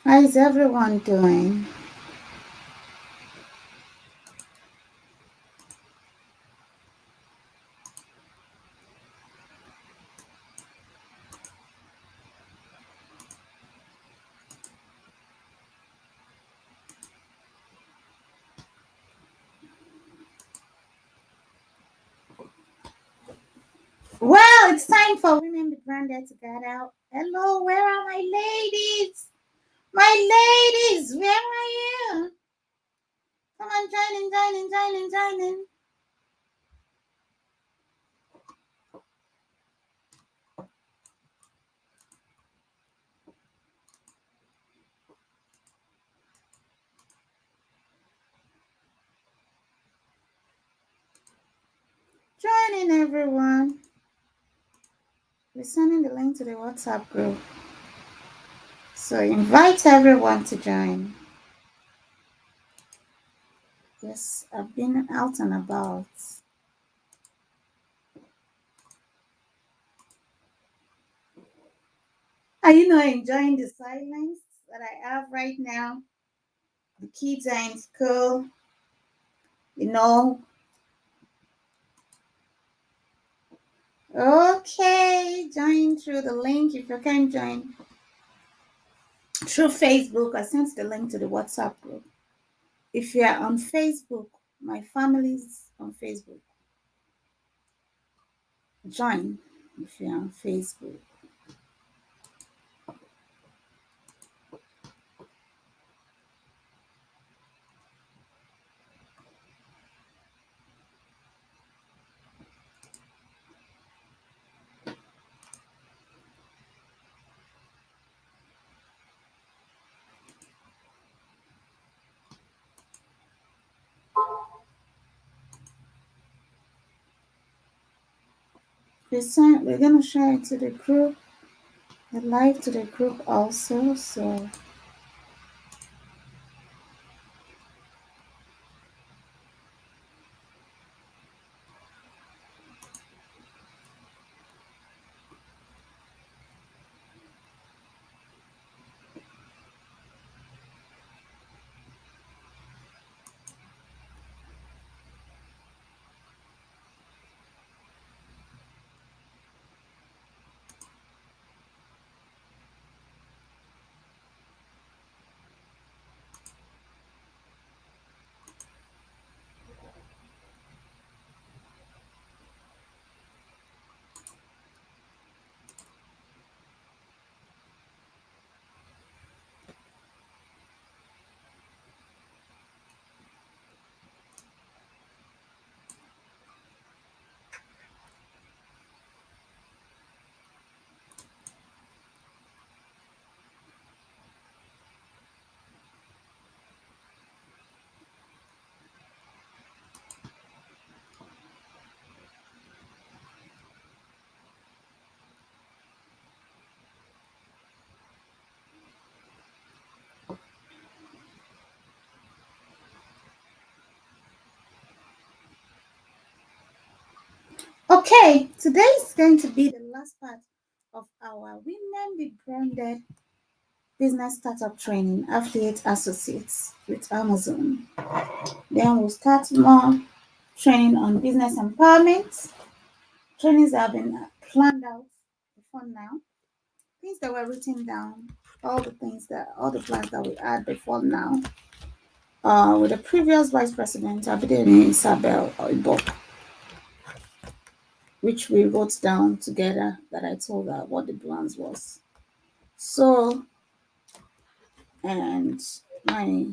How is everyone doing? Well, it's time for Women Be Branded to get out. Hello, where are my ladies? My ladies, where are you? Come on, join in. Join in, everyone. We're sending the link to the WhatsApp group. So invite everyone to join. Yes, I've been out and about. Are you not enjoying the silence that I have right now? The kids are in school. You know, okay, join through the link. If you can join through Facebook, I sent the link to the WhatsApp group. If you are on Facebook, my family's on Facebook. Join if you're on Facebook. We're gonna share it to the group, the live to the group also. So okay, today is going to be the last part of our Women Be Branded Business Startup Training Affiliate Associates with Amazon. Then we'll start more training on business empowerment. Trainings that have been planned out before now. Things that were written down. All the plans that we had before now. With the previous Vice President, Abidemi Isabel Oibok, which we wrote down together that I told her what the plans was. So, and my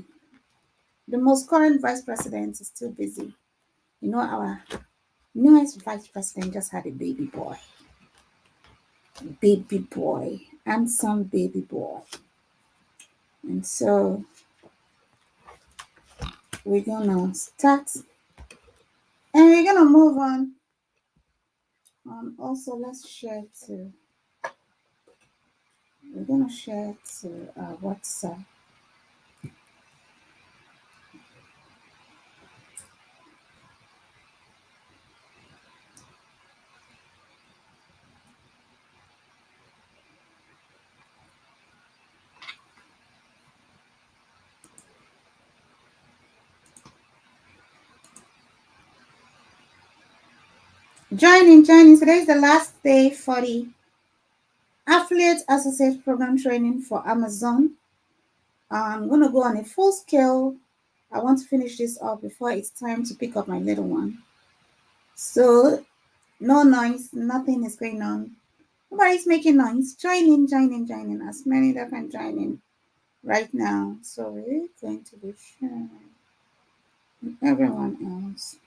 the most current Vice President is still busy. You know, our newest Vice President just had a baby boy, handsome baby boy. And so we're gonna start and we're gonna move on. Also, let's share to we're gonna share to WhatsApp. Join in, join in. Today is the last day for the Affiliate Associate Program training for Amazon. I'm going to go on a full scale. I want to finish this up before it's time to pick up my little one. So, no noise, nothing is going on. Nobody's making noise. Join in, join in, join in. As many that can join in right now. So, we're going to be sharing with everyone else.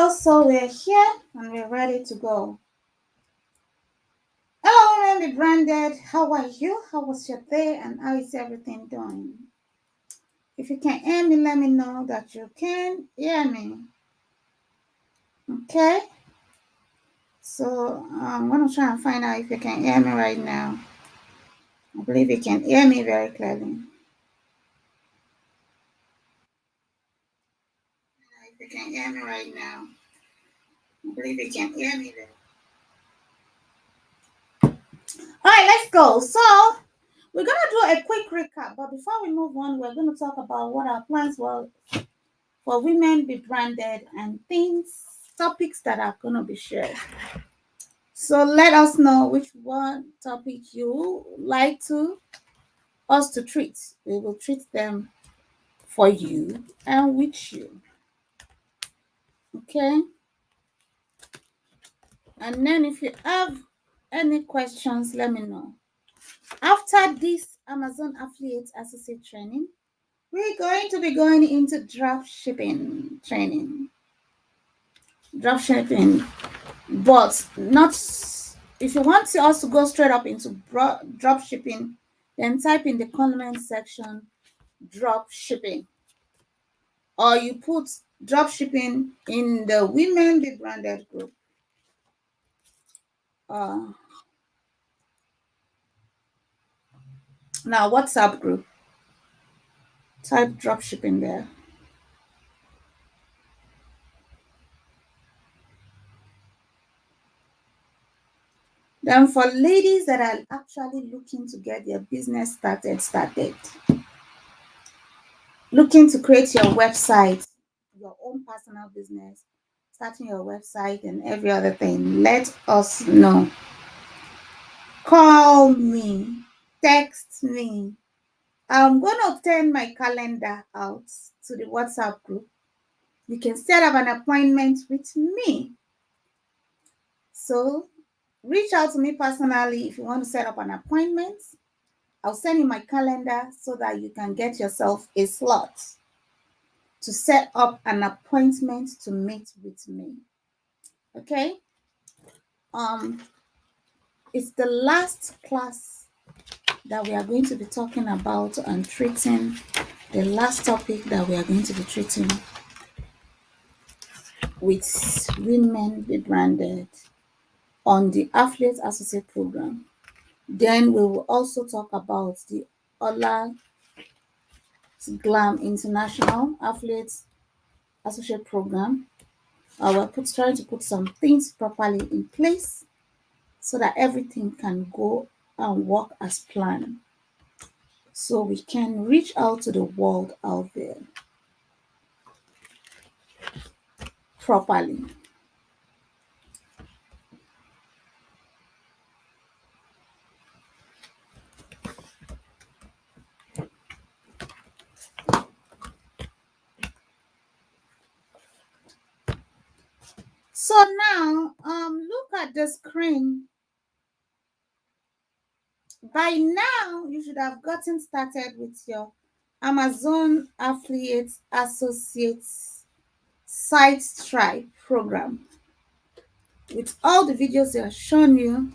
So we're here and we're ready to go. Hello, Women Be Branded. How are you? How was your day and how is everything doing? If you can hear me, let me know that you can hear me. Okay? So I'm going to try and find out if you can hear me right now. I believe you can hear me very clearly. If you can hear me right now, I believe you can hear me very. All right, let's go. So we're going to do a quick recap, but before we move on, we're going to talk about what our plans were for Women Be Branded and topics that are going to be shared. So let us know which one topic you like us to treat. We will treat them for you and with you. Okay? And then if you have any questions, let me know. After this Amazon Affiliate Associate training, we're going to be going into drop shipping training. Drop shipping, but not. If you want us to go straight up into drop shipping, then type in the comment section drop shipping, or you put drop shipping in the Women Be Branded group. Now WhatsApp group, type drop shipping there. Then for ladies that are actually looking to get their business started, looking to create your website, your own personal business, starting your website and every other thing, let us know. Call me, text me. I'm going to turn my calendar out to the WhatsApp group. You can set up an appointment with me. So reach out to me personally if you want to set up an appointment. I'll send you my calendar so that you can get yourself a slot to set up an appointment to meet with me. Okay? It's the last class that we are going to be talking about and treating. The last topic that we are going to be treating with Women Be Branded on the Affiliate Associate Program. Then we will also talk about the Ola Glam International Affiliate Associate Program. We're trying to put some things properly in place so that everything can go and work as planned. So we can reach out to the world out there properly. So now, look at the screen. By now, you should have gotten started with your Amazon Affiliate Associates Site Stripe program with all the videos they have shown you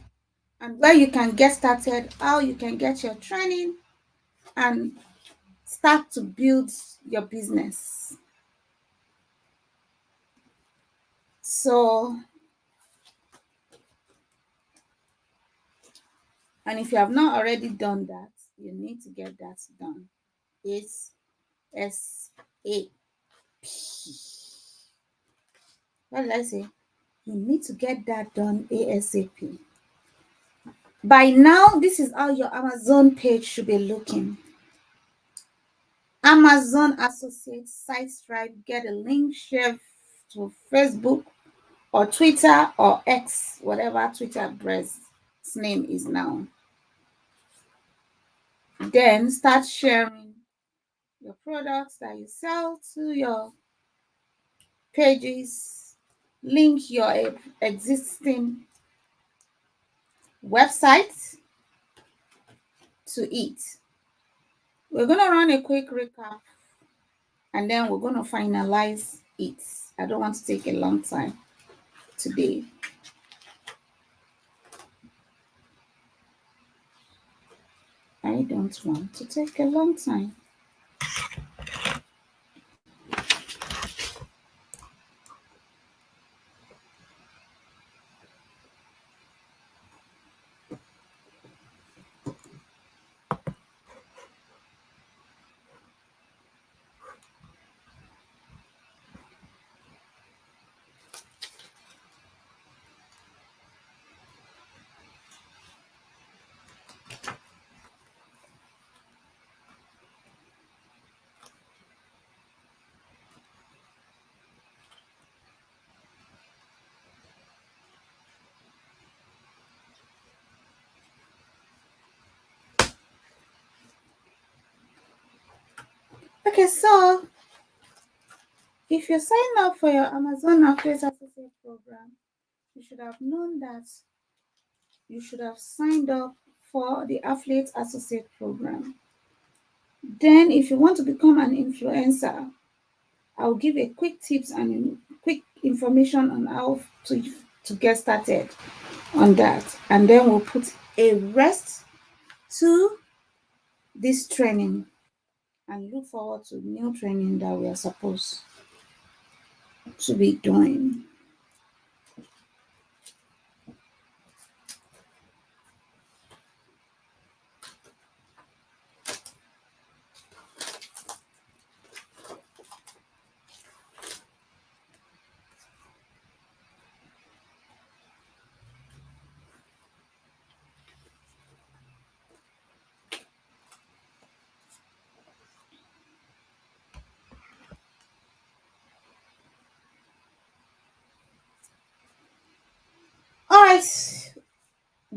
and where you can get started, how you can get your training and start to build your business. So, and if you have not already done that, you need to get that done. It's SAP. What did I say? You need to get that done ASAP. By now, this is how your Amazon page should be looking. Amazon Associates Site Stripe, get a link, share to Facebook or Twitter or X, whatever Twitter address name is now. Then start sharing your products that you sell to your pages. Link your existing website to it. We're going to run a quick recap and then we're going to finalize it. I don't want to take a long time today. I don't want to take a long time. Okay, so if you sign up for your Amazon Affiliate Associate program, you should have known that you should have signed up for the Affiliate Associate program. Then, if you want to become an influencer, I'll give a quick tips and quick information on how to get started on that. And then we'll put a rest to this training and look forward to new training that we are supposed to be doing. All right,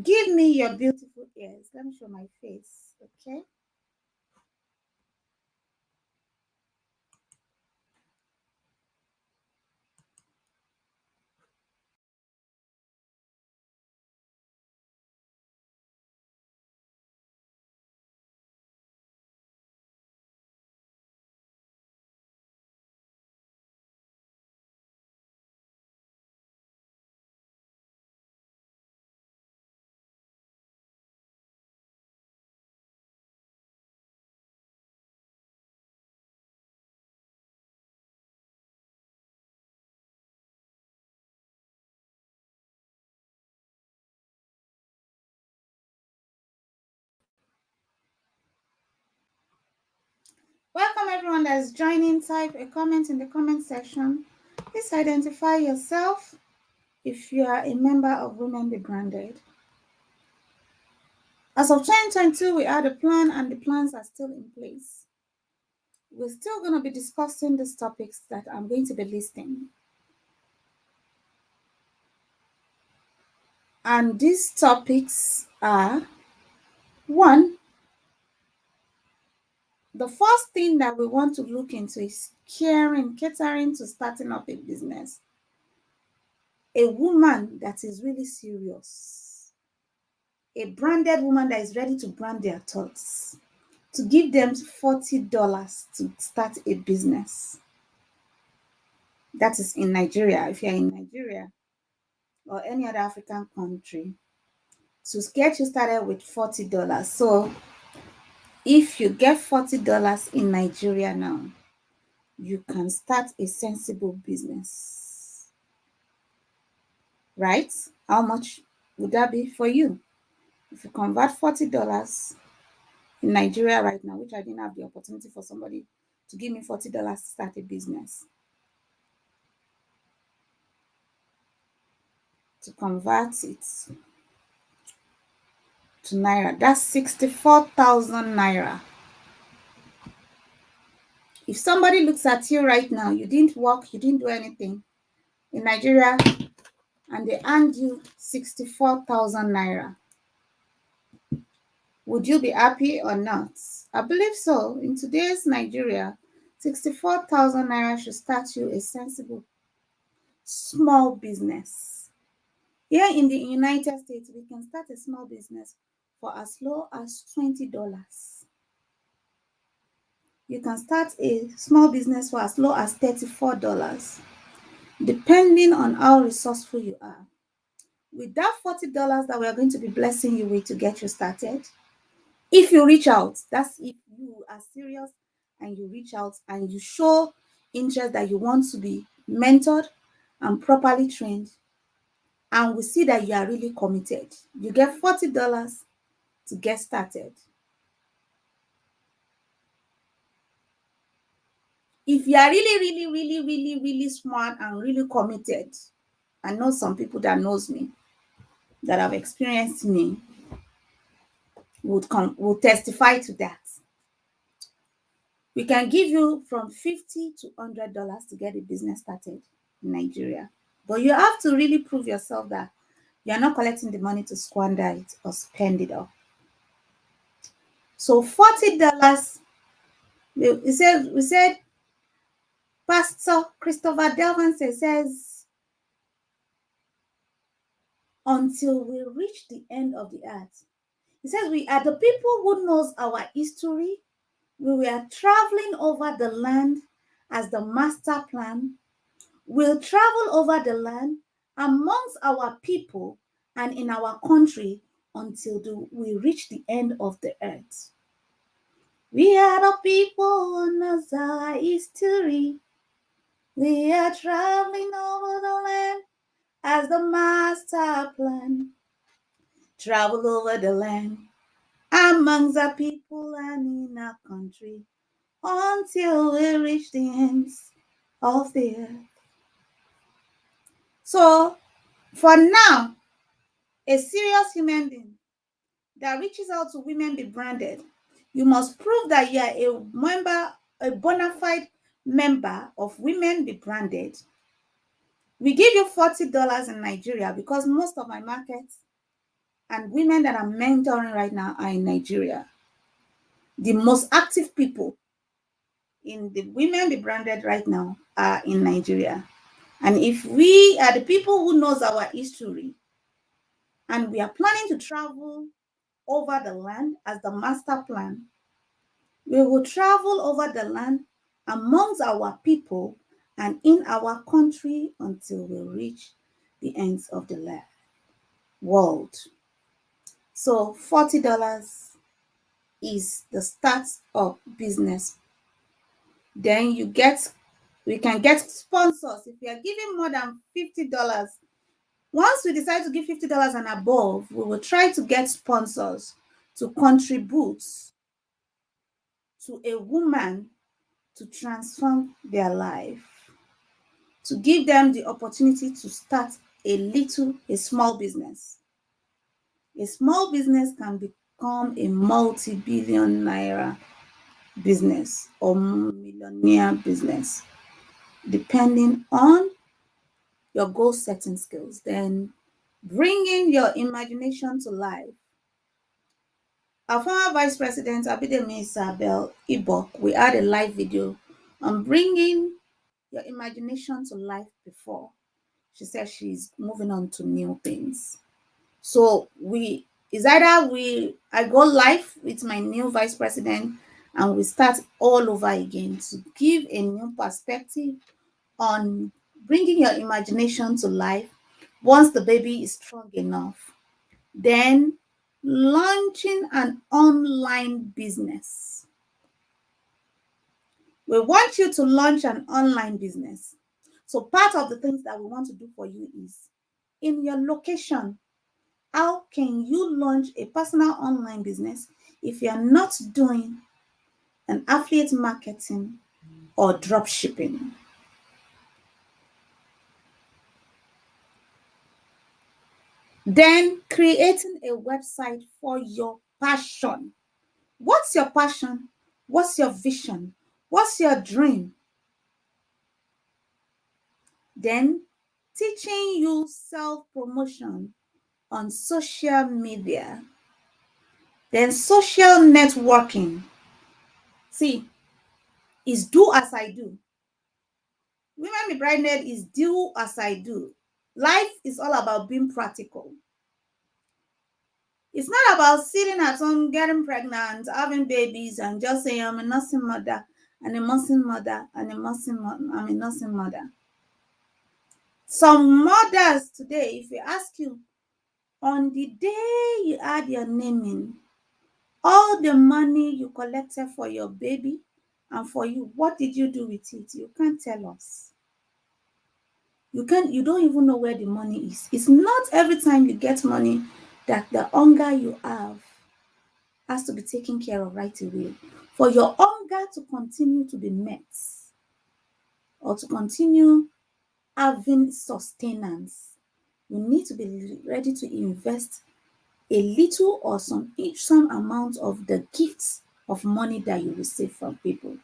give me your beautiful ears. Let me show my face, okay? Welcome everyone that is joining. Type a comment in the comment section. Please identify yourself if you are a member of Women Be Branded. As of 2022, we had a plan and the plans are still in place. We're still going to be discussing these topics that I'm going to be listing. And these topics are: one, the first thing that we want to look into is catering to starting up a business. A woman that is really serious, a branded woman that is ready to brand their thoughts, to give them $40 to start a business. That is in Nigeria. If you're in Nigeria or any other African country, to get you started with $40. So if you get $40 in Nigeria now, you can start a sensible business. Right? How much would that be for you? If you convert $40 in Nigeria right now, which I didn't have the opportunity for somebody to give me $40 to start a business, to convert it to Naira, that's 64,000 Naira. If somebody looks at you right now, you didn't work, you didn't do anything in Nigeria, and they hand you 64,000 Naira, would you be happy or not? I believe so. In today's Nigeria, 64,000 Naira should start you a sensible small business. Here in the United States, we can start a small business for as low as $20. You can start a small business for as low as $34. depending on how resourceful you are. With that $40 that we are going to be blessing you with to get you started, if you reach out, that's if you are serious and you reach out and you show interest that you want to be mentored and properly trained, and we see that you are really committed, you get $40 to get started. If you are really smart and really committed, I know some people that knows me, that have experienced me, would testify to that. We can give you from $50 to $100 to get a business started in Nigeria. But you have to really prove yourself that you're not collecting the money to squander it or spend it all. So $40, we said Pastor Christopher Delvan says, until we reach the end of the earth. He says, we are the people who knows our history. We were traveling over the land as the master plan. We'll travel over the land amongst our people and in our country until we reach the end of the earth. We are the people who knows our history. We are traveling over the land as the master plan. Travel over the land amongst our people and in our country until we reach the ends of the earth. So, for now, a serious human being that reaches out to Women Be Branded, you must prove that you are a bona fide member of Women Be Branded. We give you $40 in Nigeria because most of my markets and women that I'm mentoring right now are in Nigeria. The most active people in the Women Be Branded right now are in Nigeria. And if we are the people who knows our history and we are planning to travel over the land as the master plan, we will travel over the land amongst our people and in our country until we reach the ends of the world. So $40 is the start of business. Then we can get sponsors. If we are giving more than $50, once we decide to give $50 and above, we will try to get sponsors to contribute to a woman to transform their life, to give them the opportunity to start a small business. A small business can become a multi-billion naira business or millionaire business, depending on your goal setting skills. Then bringing your imagination to life. Our former Vice President, Abidemi Isabel Ibok, we had a live video on bringing your imagination to life before. She said she's moving on to new things. So I go live with my new Vice President and we start all over again to give a new perspective on bringing your imagination to life once the baby is strong enough. Then launching an online business. We want you to launch an online business. So part of the things that we want to do for you is in your location, how can you launch a personal online business if you're not doing an affiliate marketing or drop shipping? Then creating a website for your passion. What's your passion? What's your vision? What's your dream? Then teaching you self-promotion on social media. Then social networking. See, is do as I do. Women Be Branded is do as I do. Life is all about being practical. It's not about sitting at home, getting pregnant, having babies, and just saying, I'm a nursing mother, and a nursing mother, and I'm a nursing mother. Some mothers today, if we ask you, on the day you add your name in, all the money you collected for your baby and for you, what did you do with it? You can't tell us. You don't even know where the money is. It's not every time you get money that the hunger you have has to be taken care of right away. For your hunger to continue to be met or to continue having sustenance, you need to be ready to invest a little or some amount of the gifts of money that you receive from people.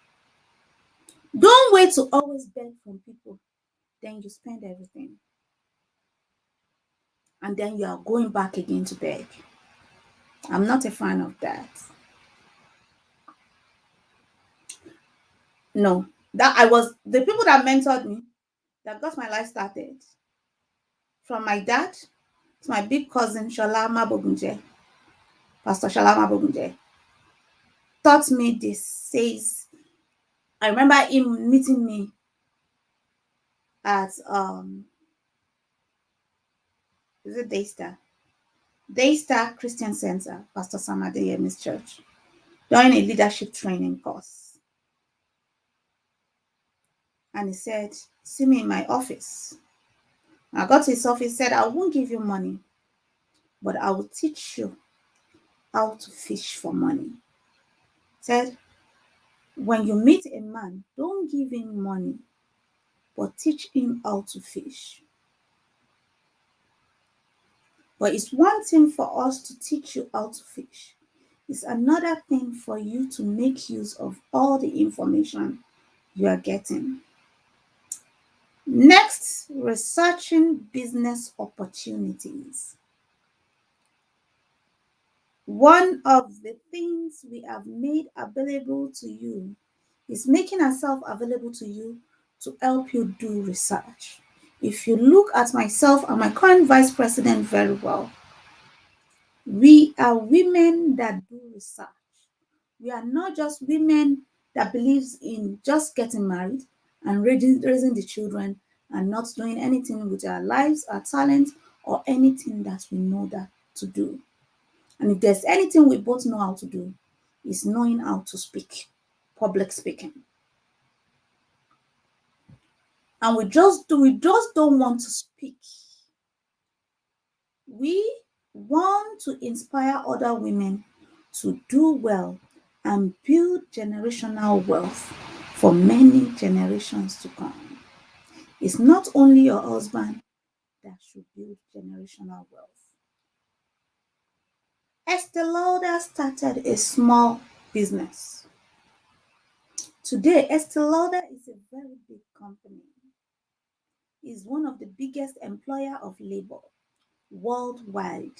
Don't wait to always beg from people. Then you spend everything. And then you are going back again to beg. I'm not a fan of that. No. That I was the people that mentored me, that got my life started. From my dad to my big cousin Shalama Bogunje, Pastor Shalama Bogunje, taught me this. Says I remember him meeting me at is it Daystar? Daystar Christian Center, Pastor Sam Adeyemi's church, during a leadership training course. And he said, see me in my office. I got to his office, said, I won't give you money, but I will teach you how to fish for money. Said, when you meet a man, don't give him money, but teach him how to fish. But it's one thing for us to teach you how to fish. It's another thing for you to make use of all the information you are getting. Next, researching business opportunities. One of the things we have made available to you is making ourselves available to you to help you do research. If you look at myself and my current vice president very well, we are women that do research. We are not just women that believes in just getting married and raising the children and not doing anything with our lives, our talent, or anything that we know that to do. And if there's anything we both know how to do, is knowing how to speak, public speaking. And we just don't want to speak. We want to inspire other women to do well and build generational wealth for many generations to come. It's not only your husband that should build generational wealth. Estee Lauder started a small business. Today, Estee Lauder is a very big company. It's one of the biggest employer of labor worldwide.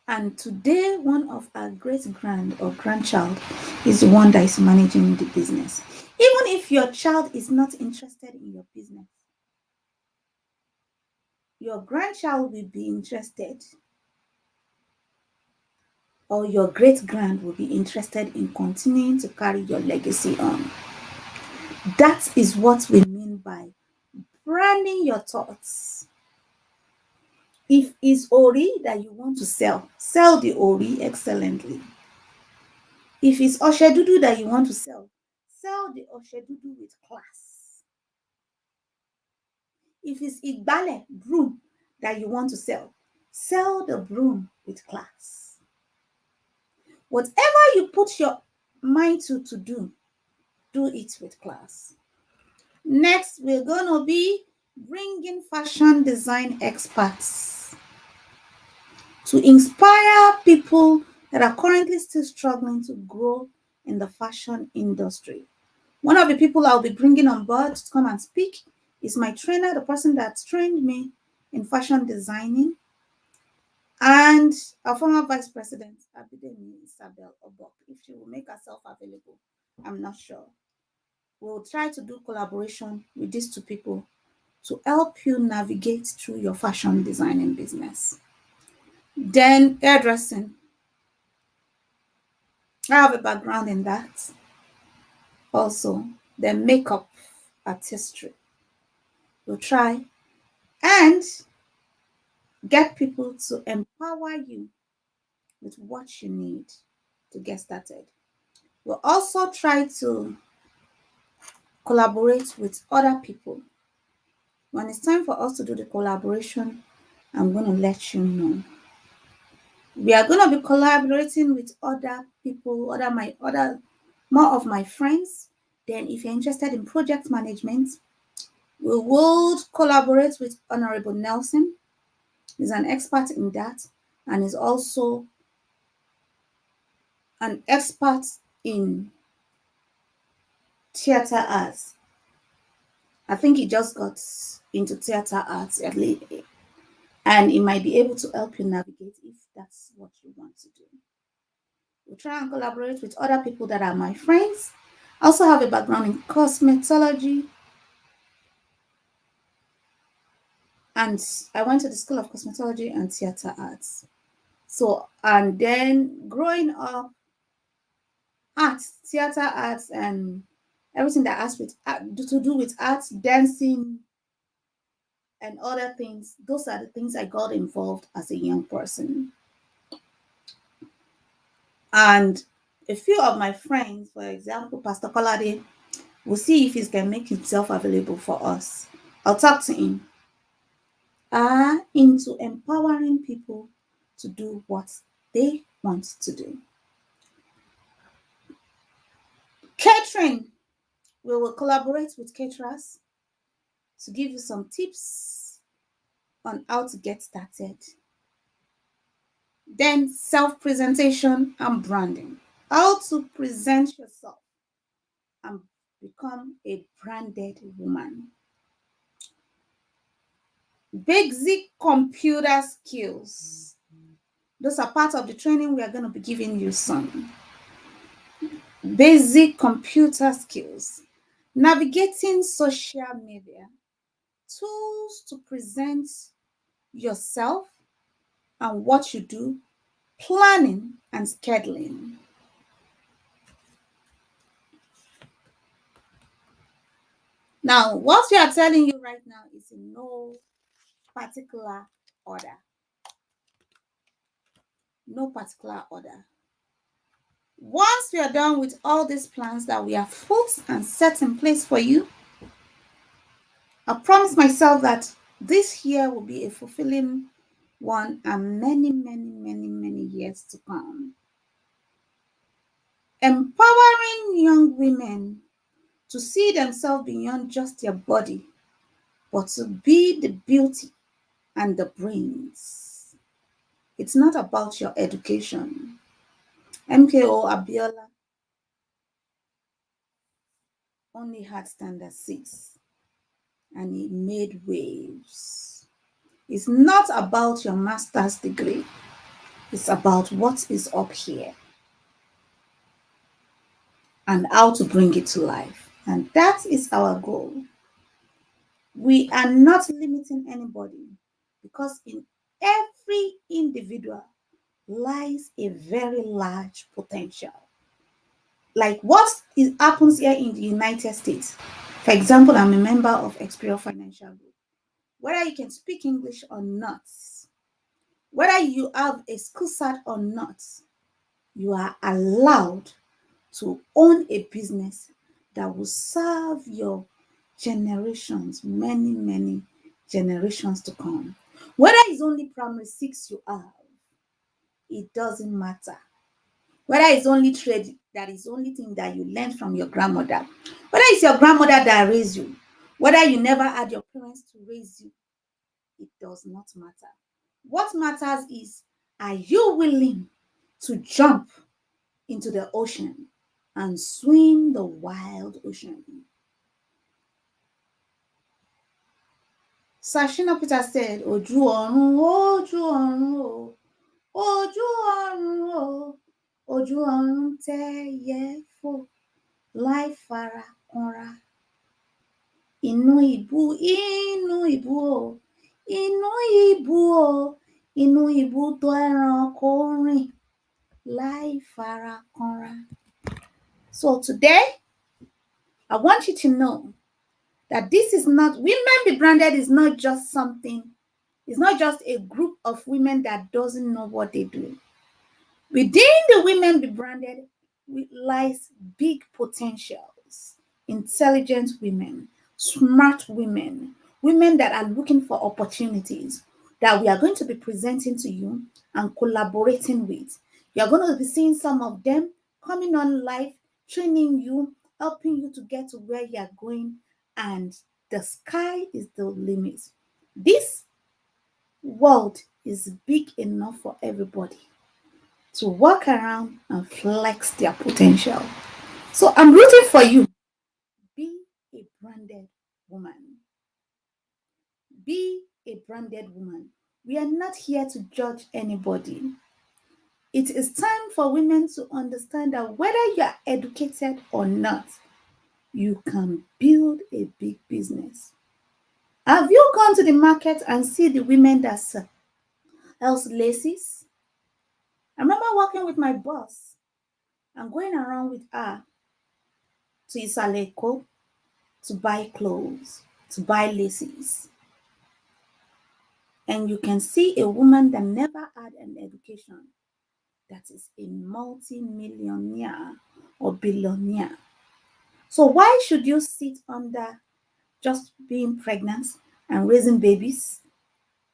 And today, one of our great-grand or grandchild is the one that is managing the business. Even if your child is not interested in your business, your grandchild will be interested, or your great-grand will be interested in continuing to carry your legacy on. That is what we mean by branding your thoughts. If it's Ori that you want to sell the Ori excellently. If it's Oshedudu that you want to sell the Oshedudu with class. If it's Igbale broom that you want to sell the broom with class. Whatever you put your mind to do it with class. Next, we're going to be bringing fashion design experts to inspire people that are currently still struggling to grow in the fashion industry. One of the people I'll be bringing on board to come and speak is my trainer, the person that trained me in fashion designing, and our former vice president, Abidemi Isabel Obok. If she will make herself available, I'm not sure. We'll try to do collaboration with these two people to help you navigate through your fashion designing business. Then hairdressing. I have a background in that. Also, then makeup. artistry. We'll try and get people to empower you with what you need to get started. We'll also try to collaborate with other people. When it's time for us to do the collaboration, I'm going to let you know. We are going to be collaborating with other people, more of my friends. Then if you're interested in project management, we will collaborate with Honorable Nelson. He's an expert in that and is also an expert in theater arts. I think he just got into theater arts at least, and he might be able to help you navigate if that's what you want to do. We'll try and collaborate with other people that are my friends. I also have a background in cosmetology, and I went to the School of Cosmetology and Theater Arts. So, and then growing up, arts, theater arts, and everything that has with to do with arts, dancing, and other things. Those are the things I got involved as a young person. And a few of my friends, for example, Pastor Kolade, will see if he can make himself available for us. I'll talk to him. Are into empowering people to do what they want to do. Catering. We will collaborate with caterers to give you some tips on how to get started. Then self-presentation and branding. How to present yourself and become a branded woman. Basic computer skills. Those are part of the training we are going to be giving you soon. Basic computer skills. Navigating social media. Tools to present yourself and what you do. Planning and scheduling. Now, what we are telling you right now is in no particular order. No particular order. Once we are done with all these plans that we have put and set in place for you, I promise myself that this year will be a fulfilling one and many, many, many, many years to come. Empowering young women to see themselves beyond just their body, but to be the beauty and the brains. It's not about your education. MKO Abiola only had standard 6 and he made waves. It's not about your master's degree. It's about what is up here and how to bring it to life. And that is our goal. We are not limiting anybody because in every individual lies a very large potential. Like what happens here in the United States. For example, I'm a member of Experience Financial Group. Whether you can speak English or not, whether you have a school cert or not, you are allowed to own a business that will serve your generations, many, many generations to come. Whether it's only primary 6 you have, it doesn't matter. Whether it's only trade, that is the only thing that you learned from your grandmother. Whether it's your grandmother that raised you, whether you never had your parents to raise you, it does not matter. What matters is, are you willing to jump into the ocean and swim the wild ocean? Sashina Peter said, Ojú ọ̀run, ojú ọ̀run o, ojú ọ̀run o, ojú ọ̀run tẹ́yẹ fò láì fara kanra. Inú ìbú o, inú ìbú tó ẹranko rìn láì fara kanra. So today, I want you to know That this is not, Women Be Branded is not just something, it's not just a group of women that doesn't know what they do. Within the Women Be Branded lies big potentials, intelligent women, smart women, women that are looking for opportunities that we are going to be presenting to you and collaborating with. You're going to be seeing some of them coming on live, training you, helping you to get to where you're going, and the sky is the limit. This world is big enough for everybody to walk around and flex their potential. So I'm rooting for you. Be a branded woman. Be a branded woman. We are not here to judge anybody. It is time for women to understand that whether you are educated or not, you can build a big business. Have you gone to the market and see the women that sell laces? I remember working with my boss and going around with her to Isaleko to buy clothes, to buy laces. And you can see a woman that never had an education that is a multi-millionaire or billionaire. So why should you sit under just being pregnant and raising babies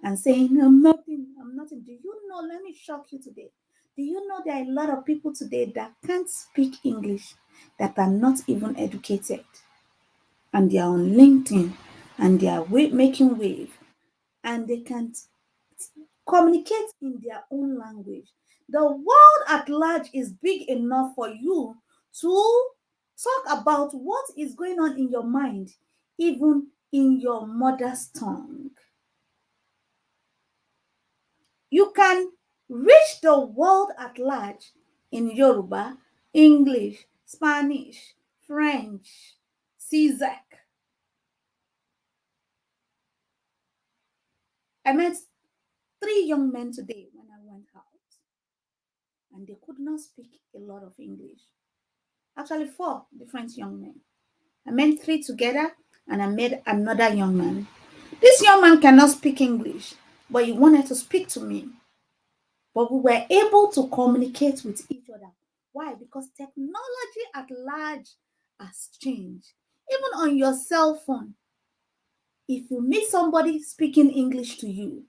and saying, I'm nothing, I'm nothing? Do you know, let me shock you today. Do you know there are a lot of people today that can't speak English, that are not even educated? And they are on LinkedIn and they are making wave and they can communicate in their own language. The world at large is big enough for you to talk about what is going on in your mind, even in your mother's tongue. You can reach the world at large in Yoruba, English, Spanish, French, Czech. I met 3 young men today when I went out, and they could not speak a lot of English. Actually, 4 different young men. I met 3 together, and I met another young man. This young man cannot speak English, but he wanted to speak to me. But we were able to communicate with each other. Why? Because technology at large has changed. Even on your cell phone, if you meet somebody speaking English to you,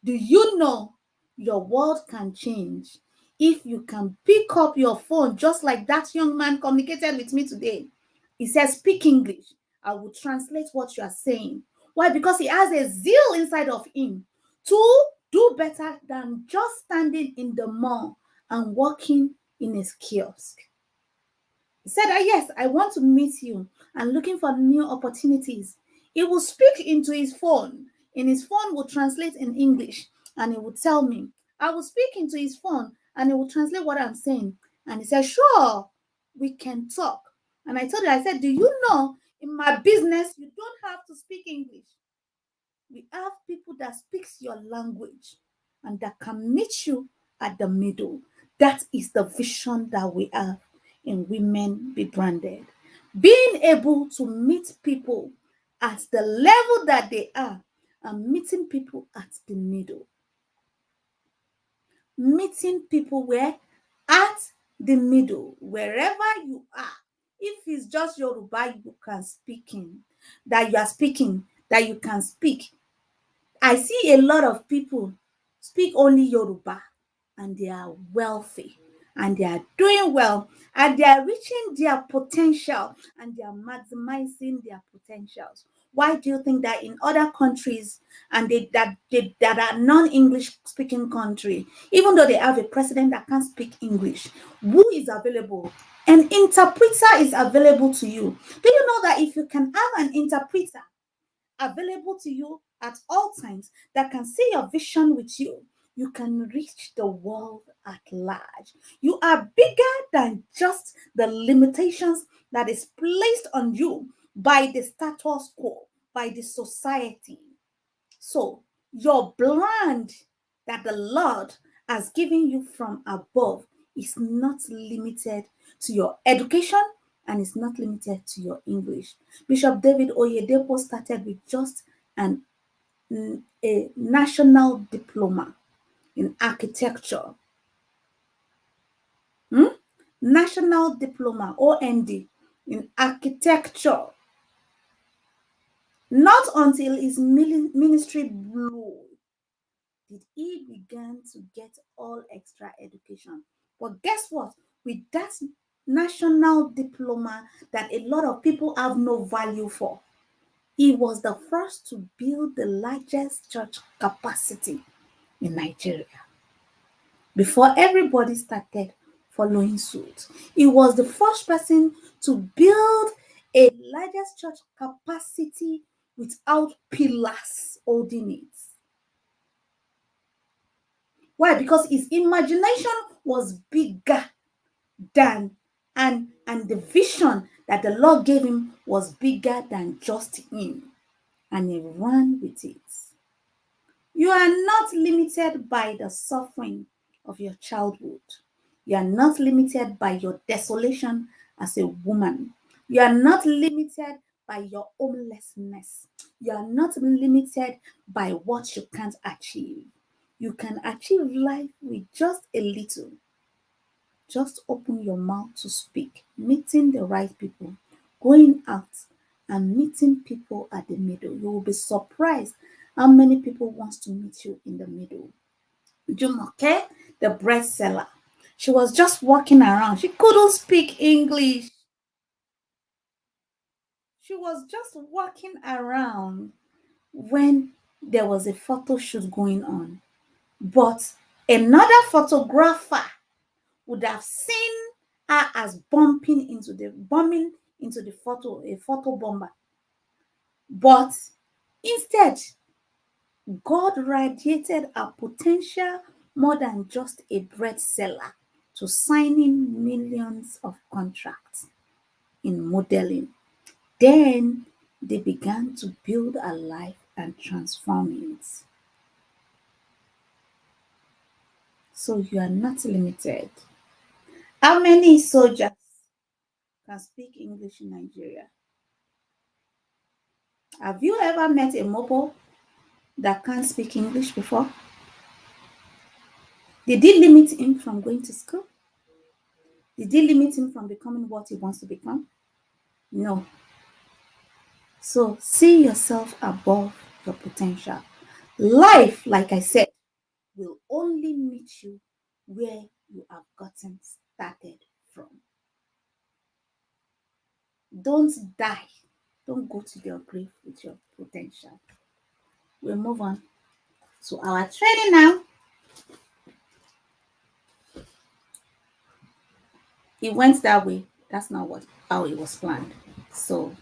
do you know your world can change if you can pick up your phone just like that young man communicated with me today? He says, speak English. I will translate what you are saying. Why? Because he has a zeal inside of him to do better than just standing in the mall and working in a kiosk. He said, yes, I want to meet you and looking for new opportunities. He will speak into his phone. In his phone will translate in English and he will tell me. I will speak into his phone and he will translate what I'm saying. And he said, sure, we can talk. And I told him, I said, do you know in my business, you don't have to speak English. We have people that speaks your language and that can meet you at the middle. That is the vision that we have in Women Be Branded. Being able to meet people at the level that they are and meeting people at the middle. Meeting people where at the middle, wherever you are. If it's just Yoruba you can speak in, that you are speaking, that you can speak. I see a lot of people speak only Yoruba and they are wealthy and they are doing well and they are reaching their potential and they are maximizing their potentials. Why do you think that in other countries and that are non-English speaking country, even though they have a president that can't speak English, who is available? An interpreter is available to you. Do you know that if you can have an interpreter available to you at all times that can see your vision with you, you can reach the world at large. You are bigger than just the limitations that is placed on you by the status quo, by the society. So your brand that the Lord has given you from above is not limited to your education and it's not limited to your English. Bishop David Oyedepo started with just an a national diploma in architecture. Hmm? National diploma, OND, in architecture. Not until his ministry blew did he begin to get all extra education. But guess what? With that national diploma that a lot of people have no value for, he was the first to build the largest church capacity in Nigeria before everybody started following suit. He was the first person to build a largest church capacity without pillars holding it. Why? Because his imagination was bigger than and the vision that the Lord gave him was bigger than just him, and he ran with it. You are not limited by the suffering of your childhood. You are not limited by your desolation as a woman. You are not limited by your homelessness. You are not limited by what you can't achieve. You can achieve life with just a little. Just open your mouth to speak, meeting the right people, going out and meeting people at the middle. You will be surprised how many people wants to meet you in the middle. Jumoke, the bread seller, she was just walking around. She couldn't speak English. She was just walking around when there was a photo shoot going on. But another photographer would have seen her as bombing into the photo, a photo bomber. But instead, God radiated a potential more than just a bread seller to signing millions of contracts in modeling. Then they began to build a life and transform it. So you are not limited. How many soldiers can speak English in Nigeria? Have you ever met a mobile that can't speak English before? Did it limit him from going to school? Did it limit him from becoming what he wants to become? No. So see yourself above your potential. Life, like I said, will only meet you where you have gotten started from. Don't die. Don't go to your grave with your potential. We'll move on to our training now. It went that way. That's not what how it was planned. So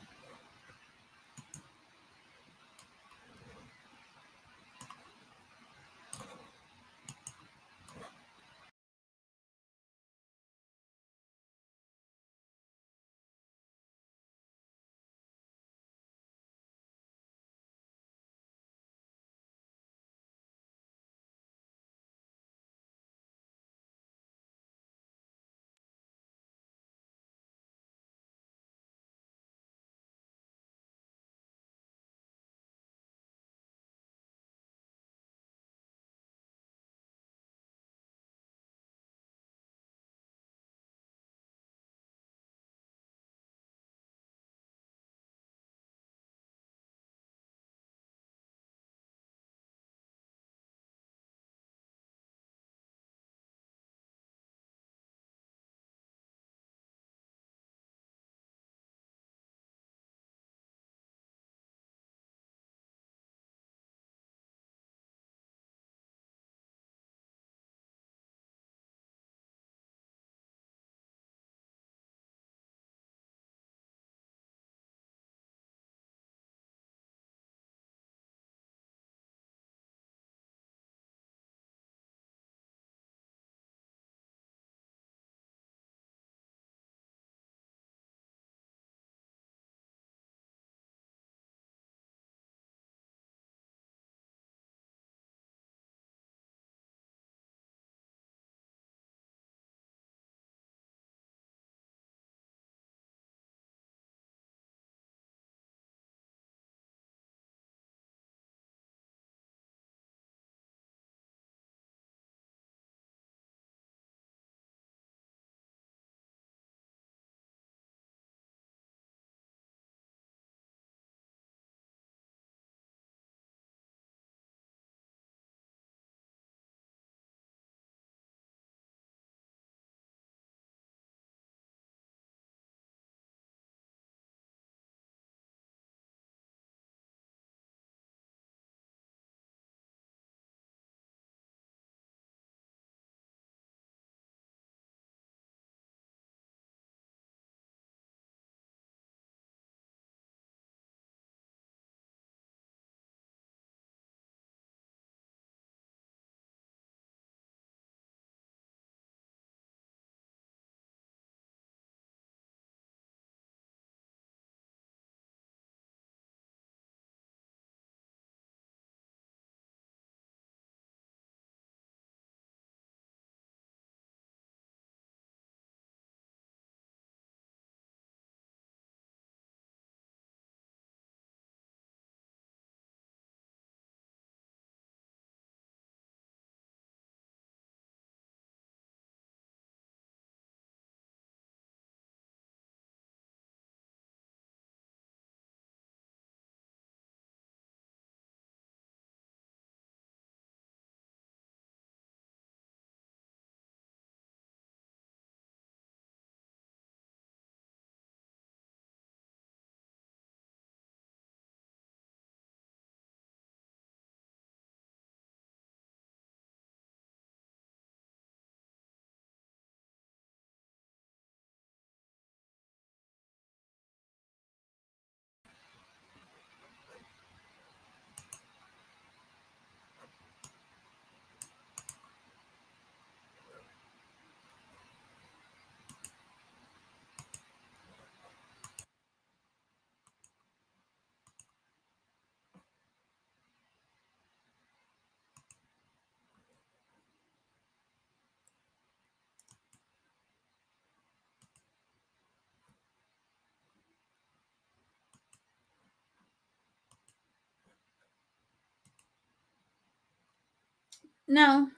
Now,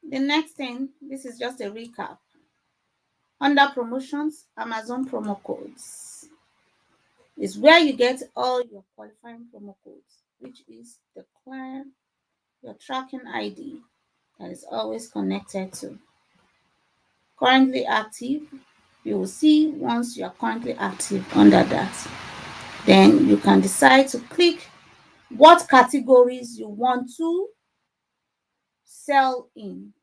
the next thing, this is just a recap. Under promotions, Amazon promo codes is where you get all your qualifying promo codes, which is the client, your tracking ID that is always connected to. Currently active, you will see once you are currently active under that. Then you can decide to click what categories you want to sell in.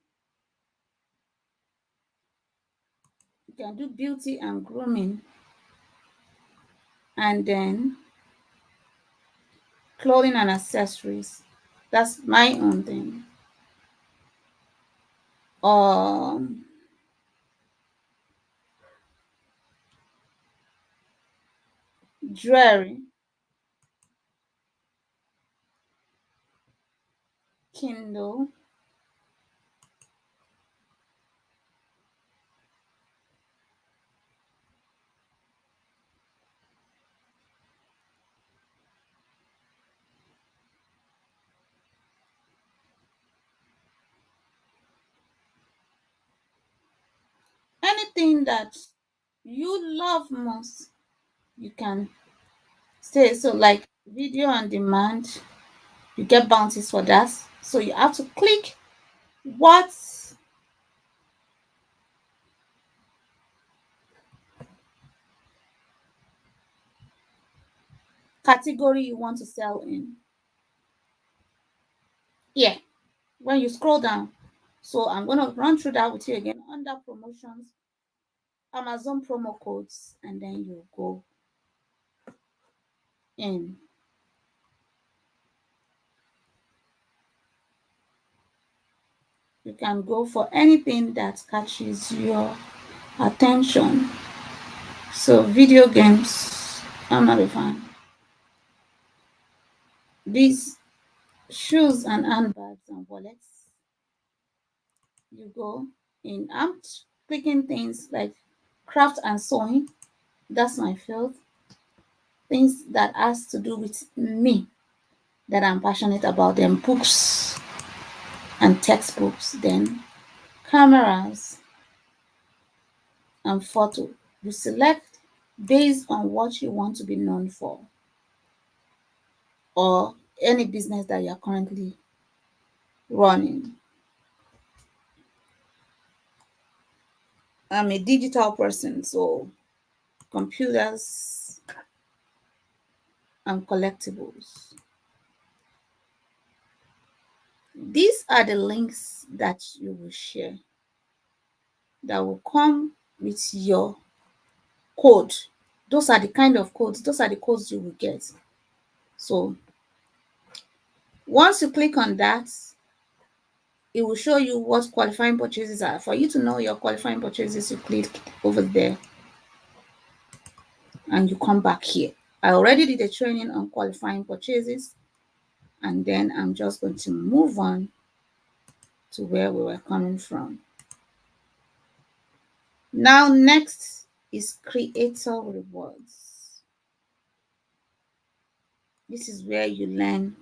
You can do beauty and grooming, and then clothing and accessories. That's my own thing. Um, Jewelry, Kindle, anything that you love most, you can say. So, like video on demand, you get bounties for that. So, you have to click what category you want to sell in. Yeah, when you scroll down. So, I'm going to run through that with you again under promotions, Amazon promo codes, and then you go in. You can go for anything that catches your attention. So video games, I'm not a fan. These shoes and handbags and wallets, you go in. I'm clicking things like craft and sewing. That's my field. Things that has to do with me that I'm passionate about. Them books and textbooks. Then cameras and photo. You select based on what you want to be known for, or any business that you're currently running. I'm a digital person, so computers and collectibles. These are the links that you will share that will come with your code. Those are the kind of codes, those are the codes you will get. So once you click on that, it will show you what qualifying purchases are. For you to know your qualifying purchases, you click over there and you come back here. I already did a training on qualifying purchases, and then I'm just going to move on to where we were coming from. Now, next is creator rewards. This is where you learn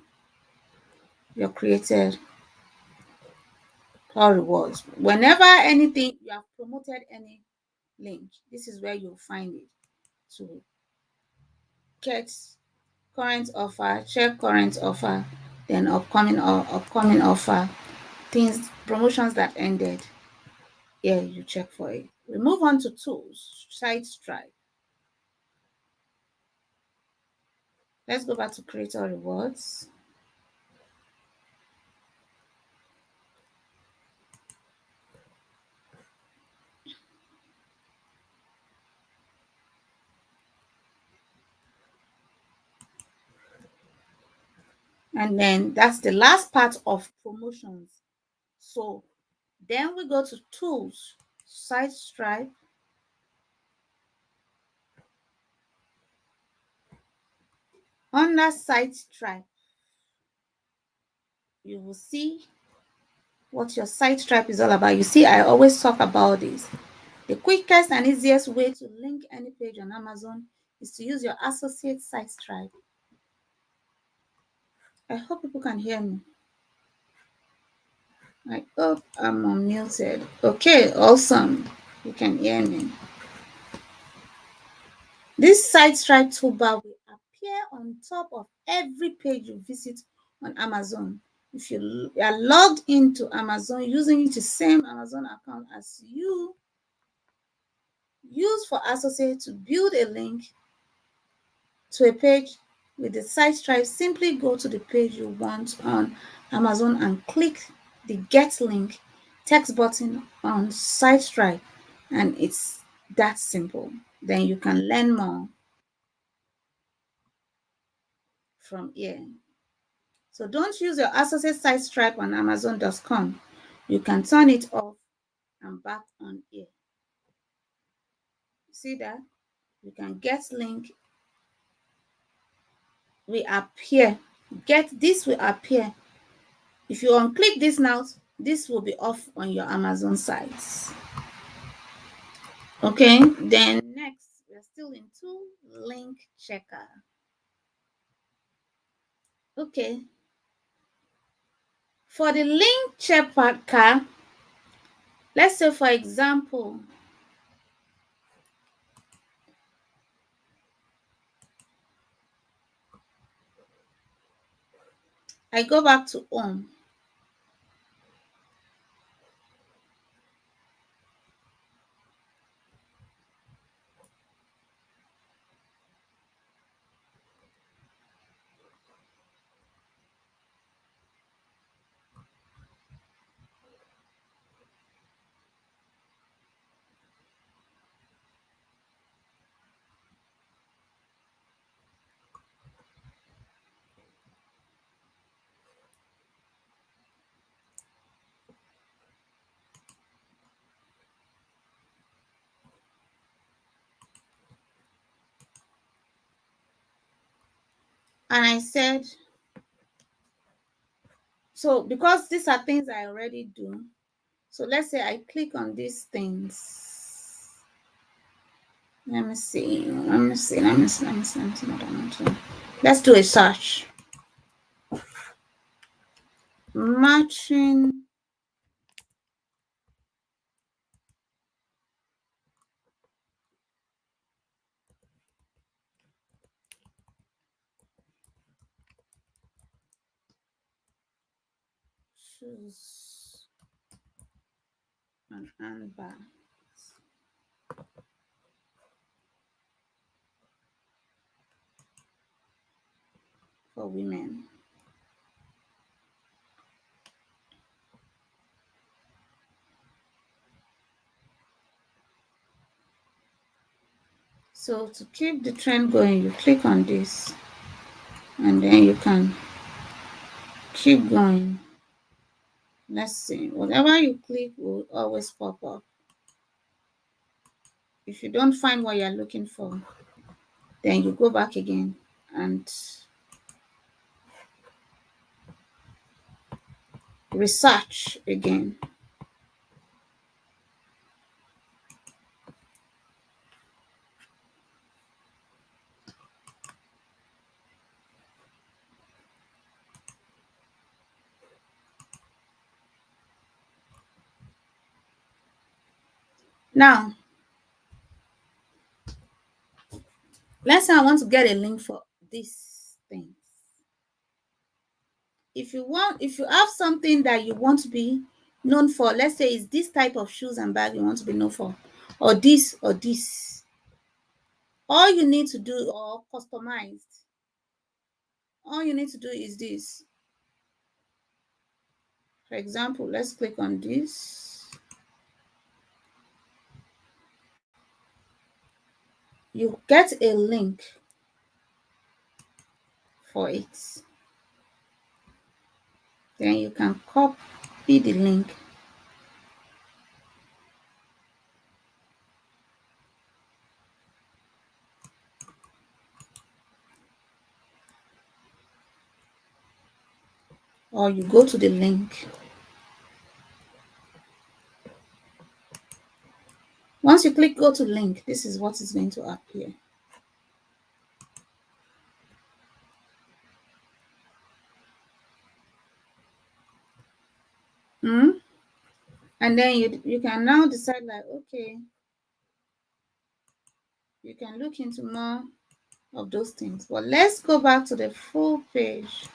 your creator rewards. Whenever anything you have promoted any link, this is where you'll find it. To get current offer, check current offer, then upcoming or upcoming offer, things, promotions that ended. Yeah, you check for it. We move on to tools, site Stripe. Let's go back to creator rewards. And then that's the last part of promotions. So then we go to tools, site Stripe. Under site Stripe, you will see what your site Stripe is all about. You see, I always talk about this. The quickest and easiest way to link any page on Amazon is to use your associate site Stripe. I hope people can hear me. I hope I'm unmuted. Okay, awesome. You can hear me. This site stripe toolbar will appear on top of every page you visit on Amazon. If you are logged into Amazon using the same Amazon account as you use for Associate to build a link to a page with the site stripe, simply go to the page you want on Amazon and click the Get Link text button on site stripe, and it's that simple. Then you can learn more from here. So don't use your associate site stripe on Amazon.com. You can turn it off and back on here. See that? You can get link will appear. Get this will appear. If you unclick this now, this will be off on your Amazon sites. Okay, then next, we're still into link checker. Okay, for the link checker, let's say for example, I go back to home. And I said, so because these are things I already do, so let's say I click on these things. Let me see. Let's do a search. Matching shoes and handbags for women. So to keep the trend going, you click on this and then you can keep going. Let's see. Whatever you click will always pop up. If you don't find what you're looking for, then you go back again and research again. Now, let's say I want to get a link for this thing. If you have something that you want to be known for, let's say it's this type of shoes and bag you want to be known for, or this, all you need to do, or customized, all you need to do is this. For example, let's click on this. You get a link for it. Then you can copy the link. Or you go to the link. Once you click go to link, this is what is going to appear. Mm? And then you can now decide like, okay, you can look into more of those things. But let's go back to the full page.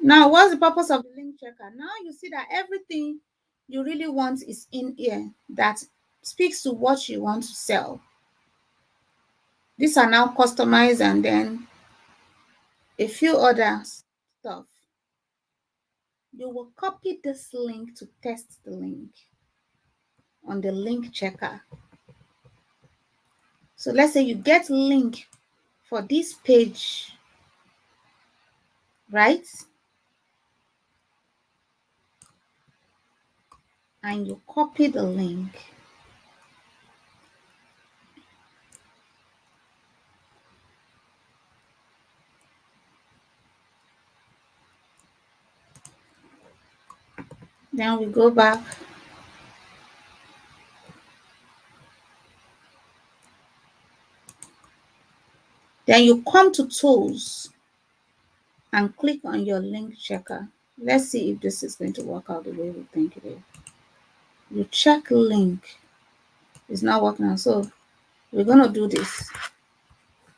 Now, what's the purpose of the link checker? Now you see that everything you really want is in here that speaks to what you want to sell. These are now customized, and then a few other stuff. You will copy this link to test the link on the link checker. So let's say you get link for this page, right? And you copy the link. Then we go back. Then you come to tools and click on your link checker. Let's see if this is going to work out the way we think it is. You check link. It's not working out. So we're going to do this.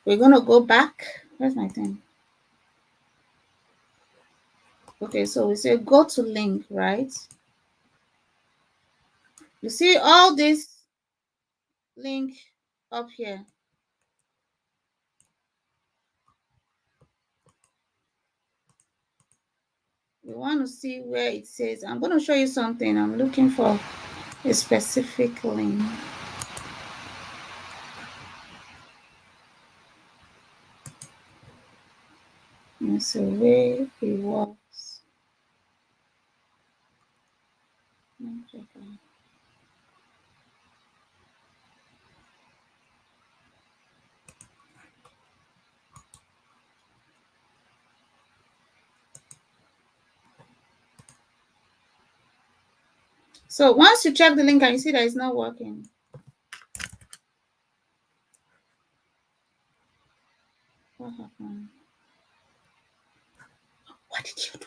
We're going to go back. Where's my thing? Okay, so we say go to link, right? You see all this link up here. We want to see where it says, I'm going to show you something. I'm looking for a specific link. It's the way it works. So once you check the link and you see that it's not working, what happened? What did you do?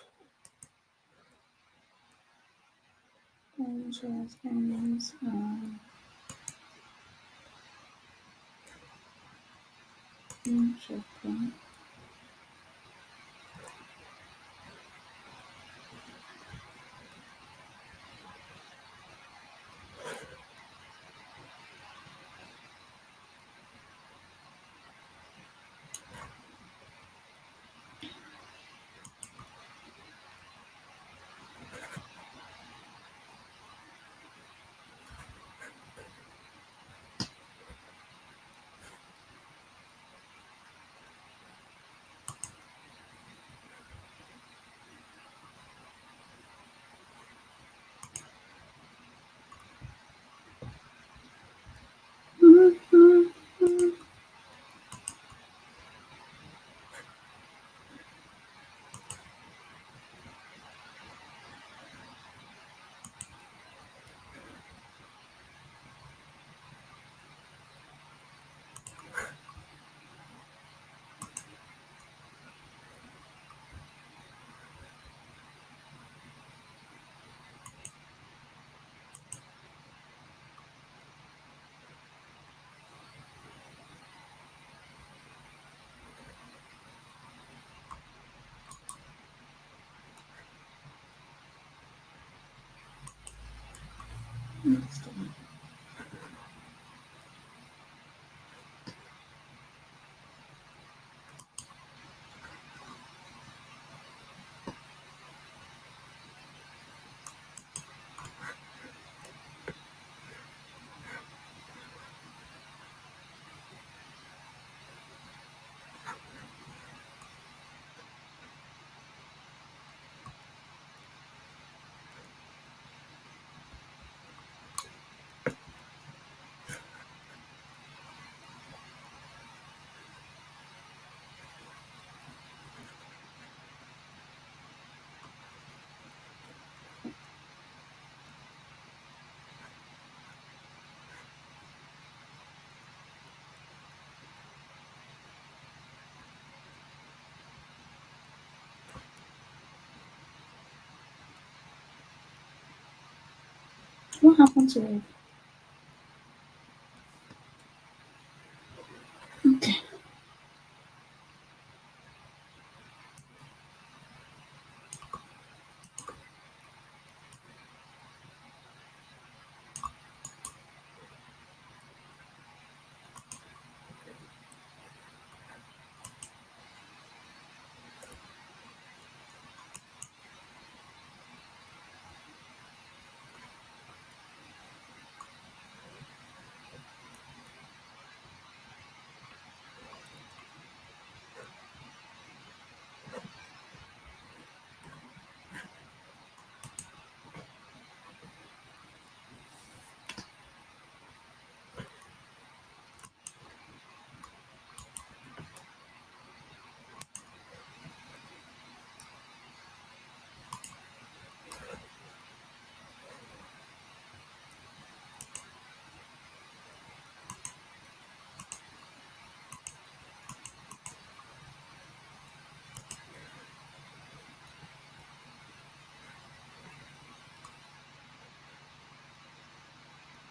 What happened to it? Okay.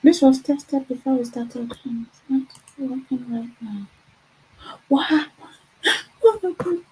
This was tested before we started. And it's not working right now. What happened? What happened?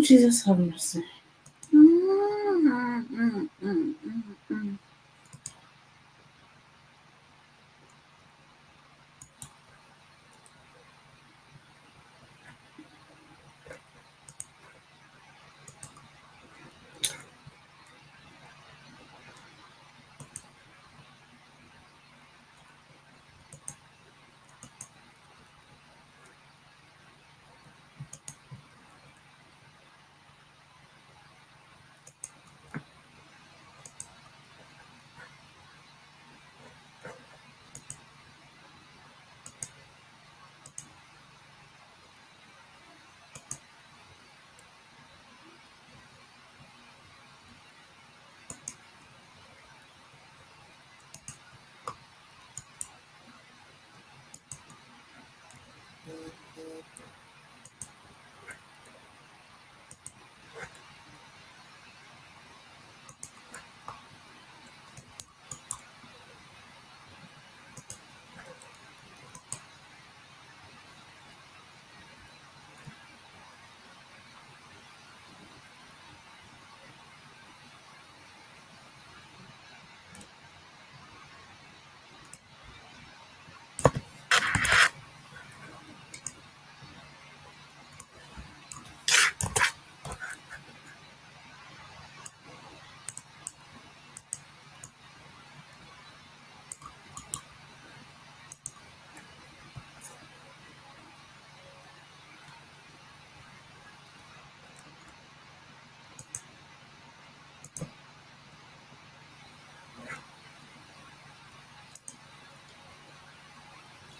Jesus have mercy. Mm, mm, mm, mm.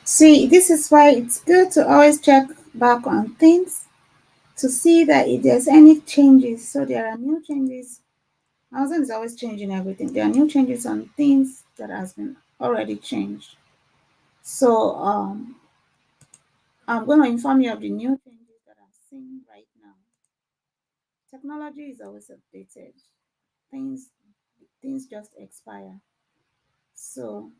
See, this is why it's good to always check back on things to see that if there's any changes. So there are new changes. Amazon is always changing everything. There are new changes on things that has been already changed. So I'm going to inform you of the new changes that I'm seeing right now. Technology is always updated. Things things just expire. So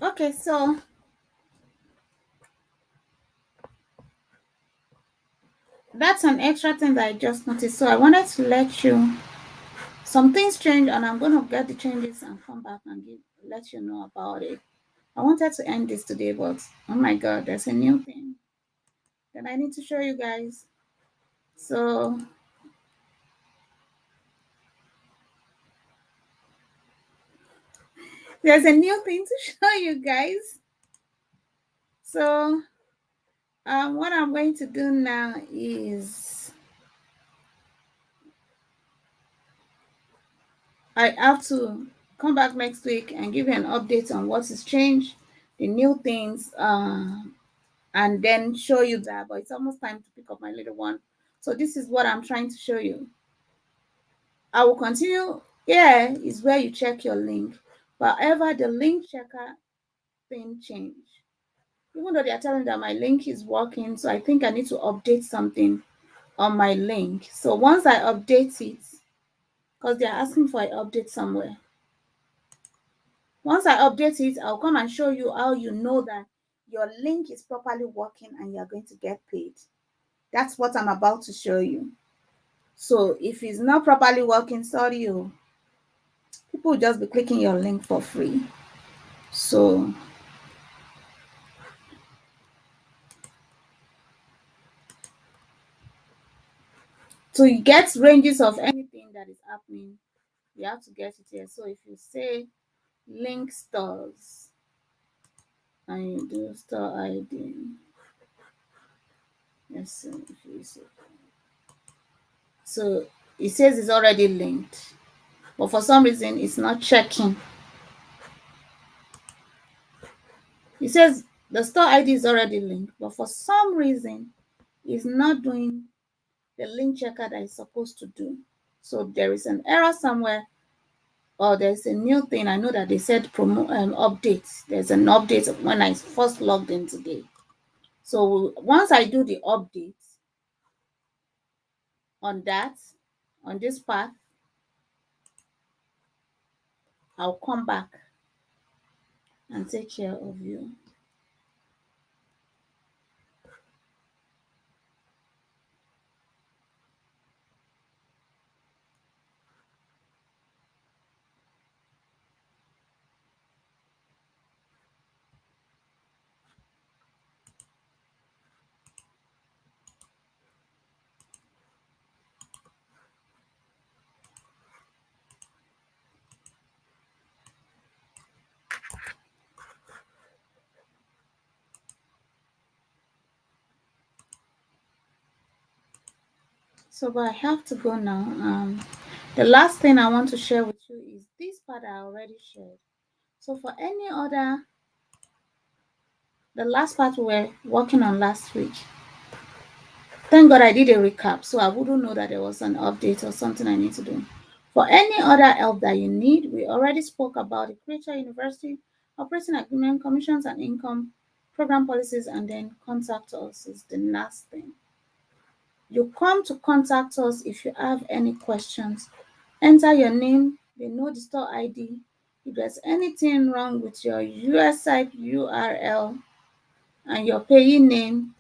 okay, so that's an extra thing that I just noticed. So I wanted to let you some things change and I'm gonna get the changes and come back and let you know about it. I wanted to end this today, but oh my god, there's a new thing that I need to show you guys. So There's a new thing to show you guys. So what I'm going to do now is I have to come back next week and give you an update on what has changed, the new things, and then show you that. But it's almost time to pick up my little one. So this is what I'm trying to show you. I will continue. Here is where you check your link. But however, the link checker thing changed. Even though they are telling that my link is working, so I think I need to update something on my link. So once I update it, because they're asking for an update somewhere. Once I update it, I'll come and show you how you know that your link is properly working and you're going to get paid. That's what I'm about to show you. So if it's not properly working, sorry, people will just be clicking your link for free. So to get ranges of anything that is happening, you have to get it here. So if you say link stores and you do store ID, yes, if you see. So it says it's already linked, but for some reason it's not checking. It says the store ID is already linked, but for some reason it's not doing the link checker that it's supposed to do. So there is an error somewhere, or there's a new thing. I know that they said update. There's an update when I first logged in today. So once I do the update on that, on this path, I'll come back and take care of you. So, but I have to go now. The last thing I want to share with you is this part I already shared. So for any other, the last part we were working on last week. Thank God I did a recap, so I wouldn't know that there was an update or something I need to do. For any other help that you need, we already spoke about the Creator University, operating agreement, commissions and income, program policies, and then contact us is the last thing. You come to contact us if you have any questions. Enter your name, they know the store ID. If there's anything wrong with your US site URL and your payee name,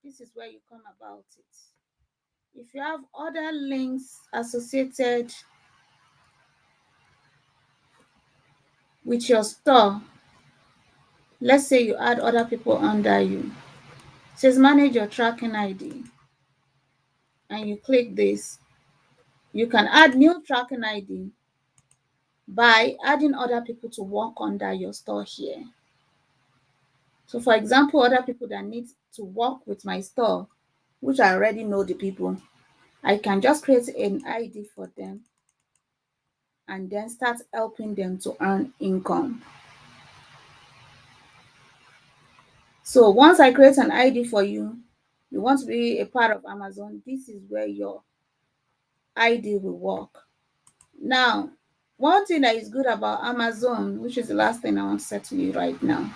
this is where you come about it. If you have other links associated with your store, let's say you add other people under you, it says manage your tracking ID, and you click this. You can add new tracking ID by adding other people to work under your store here. So for example, other people that need to work with my store, which I already know the people, I can just create an ID for them and then start helping them to earn income. So once I create an ID for you, you want to be a part of Amazon, this is where your ID will work. Now, one thing that is good about Amazon, which is the last thing I want to say to you right now,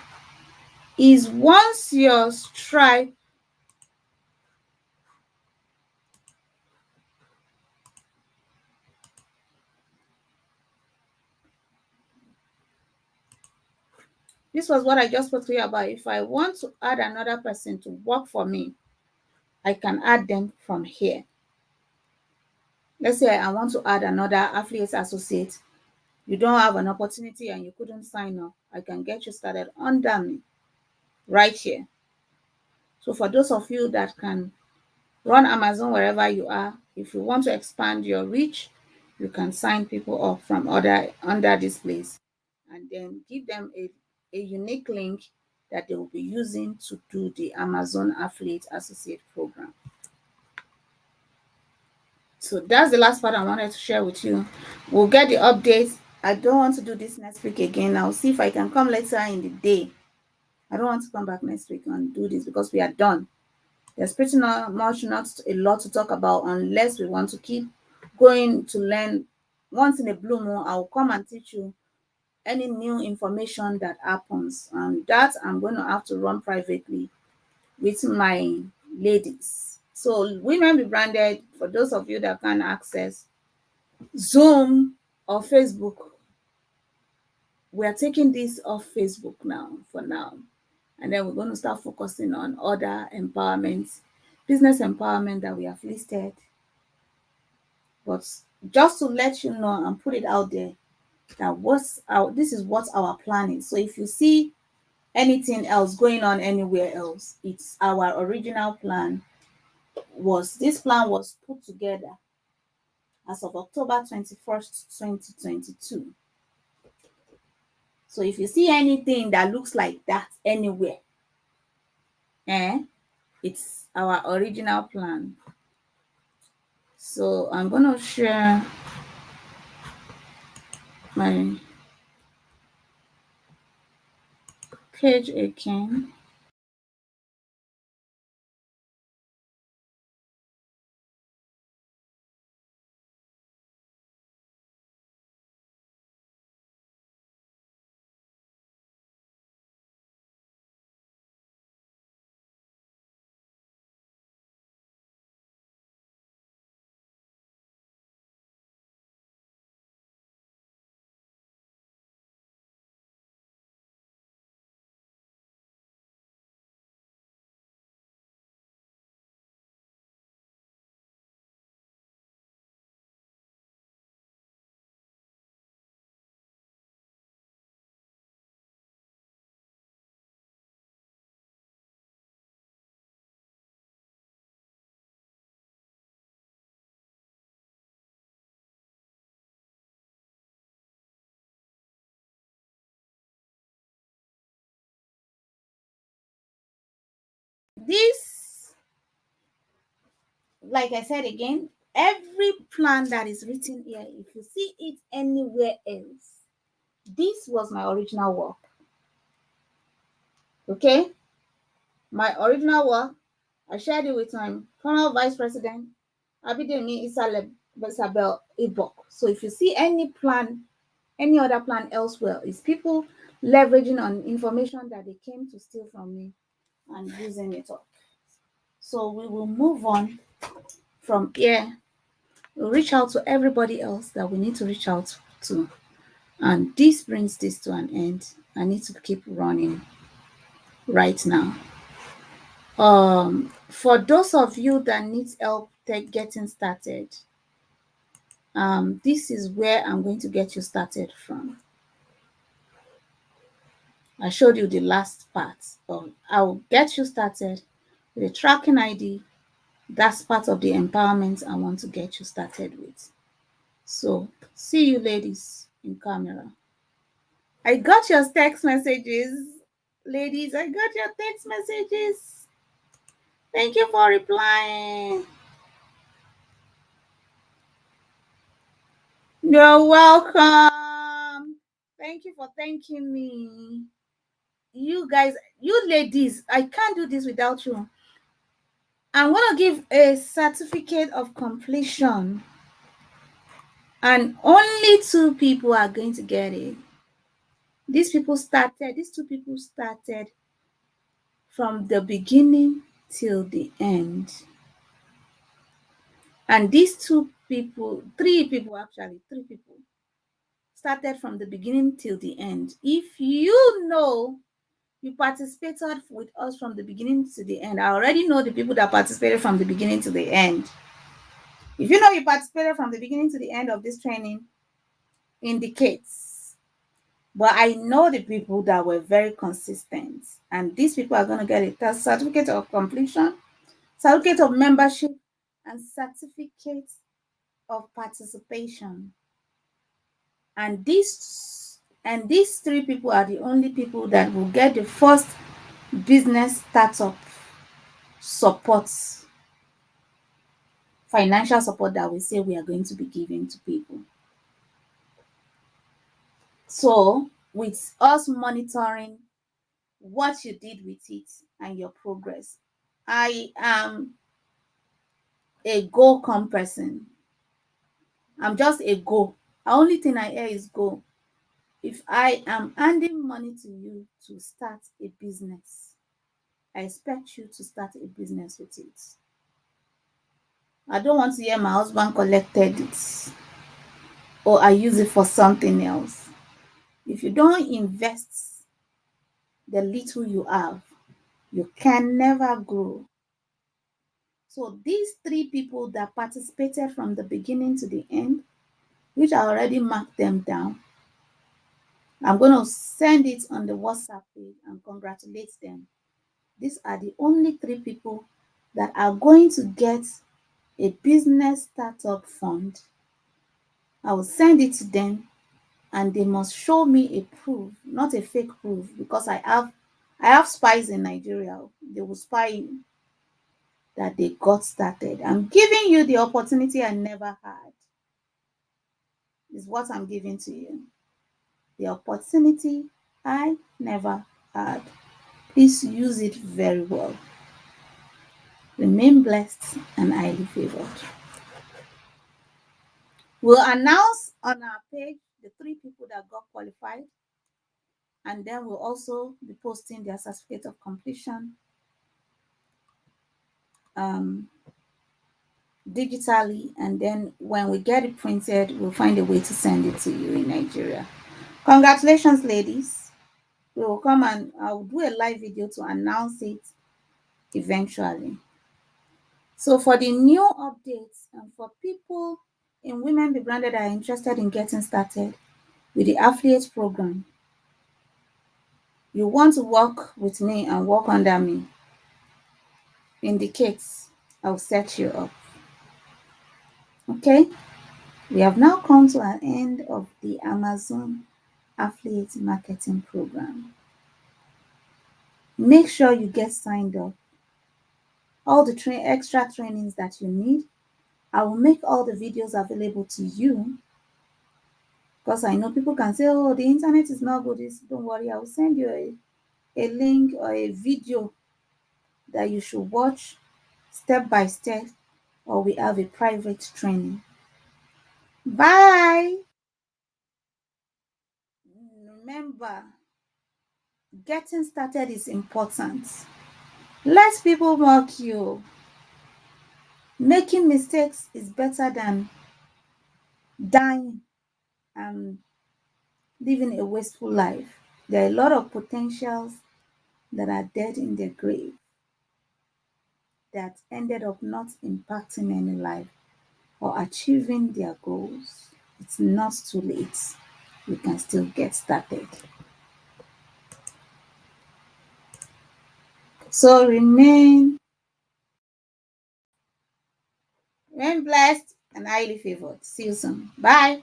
is once your Stripe this was what I just spoke to you about. If I want to add another person to work for me, I can add them from here. Let's say I want to add another affiliate associate. You don't have an opportunity and you couldn't sign up. I can get you started under me right here. So for those of you that can run Amazon wherever you are, if you want to expand your reach, you can sign people up from under this place and then give them a unique link that they will be using to do the Amazon Affiliate Associate program. So that's the last part I wanted to share with you. We'll get the updates. I don't want to do this next week again. I'll see if I can come later in the day. I don't want to come back next week and do this because we are done. There's pretty much not a lot to talk about unless we want to keep going to learn. Once in a blue moon, I'll come and teach you any new information that happens. And that I'm going to have to run privately with my ladies. So Women Be Branded, for those of you that can access Zoom or Facebook, we are taking this off Facebook now for now. And then we're going to start focusing on other empowerment, business empowerment that we have listed. But just to let you know and put it out there that this is what our plan is. So if you see anything else going on anywhere else, it's our original plan. This plan was put together as of October 21st, 2022. So if you see anything that looks like that anywhere, it's our original plan. So I'm going to share my page again. This, like I said again, every plan that is written here, if you see it anywhere else, this was my original work. Okay? My original work, I shared it with my former Vice President, Abidemi Isabel Ibok. So if you see any plan, any other plan elsewhere, it's people leveraging on information that they came to steal from me and using it up. So we will move on from here. We'll reach out to everybody else that we need to reach out to. And this brings this to an end. I need to keep running right now. For those of you that need help getting started, this is where I'm going to get you started from. I showed you the last part of I'll get you started with a tracking ID. That's part of the empowerment I want to get you started with. So see you ladies in camera. I got your text messages. Ladies, I got your text messages. Thank you for replying. You're welcome. Thank you for thanking me. You guys, you ladies, I can't do this without you. I'm going to give a certificate of completion, and only 2 people are going to get it. These two people started from the beginning till the end. And these 3 people started from the beginning till the end. If you know you participated with us from the beginning to the end, I already know the people that participated from the beginning to the end. If you know you participated from the beginning to the end of this training, indicates. But I know the people that were very consistent, and these people are going to get a certificate of completion, certificate of membership, and certificate of participation. And this And these three people are the only people that will get the first business startup support, financial support that we say we are going to be giving to people. So, with us monitoring what you did with it and your progress, I am a go come person. I'm just a go. The only thing I hear is go. If I am handing money to you to start a business, I expect you to start a business with it. I don't want to hear my husband collected it or I use it for something else. If you don't invest the little you have, you can never grow. So these three people that participated from the beginning to the end, which I already marked them down, I'm going to send it on the WhatsApp page and congratulate them. These are the only three people that are going to get a business startup fund. I will send it to them and they must show me a proof, not a fake proof, because I have spies in Nigeria. They will spy that they got started. I'm giving you the opportunity I never had. Is what I'm giving to you. The opportunity I never had. Please use it very well. Remain blessed and highly favored. We'll announce on our page the three people that got qualified, and then we'll also be posting their certificate of completion um, digitally. And then when we get it printed, we'll find a way to send it to you in Nigeria. Congratulations, ladies. We will come and I'll do a live video to announce it eventually. So for the new updates and for people in Women Be Branded that are interested in getting started with the affiliate program, you want to work with me and work under me, indicate, I'll set you up. Okay? We have now come to an end of the Amazon affiliate marketing program. Make sure you get signed up. All the extra trainings that you need, I will make all the videos available to you, because I know people can say, oh, the internet is not good. Don't worry, I will send you a link or a video that you should watch step by step, or we have a private training. Bye. Remember, getting started is important. Let people mock you. Making mistakes is better than dying and living a wasteful life. There are a lot of potentials that are dead in their grave that ended up not impacting any life or achieving their goals. It's not too late. You can still get started. So remain blessed and highly favored. See you soon. Bye.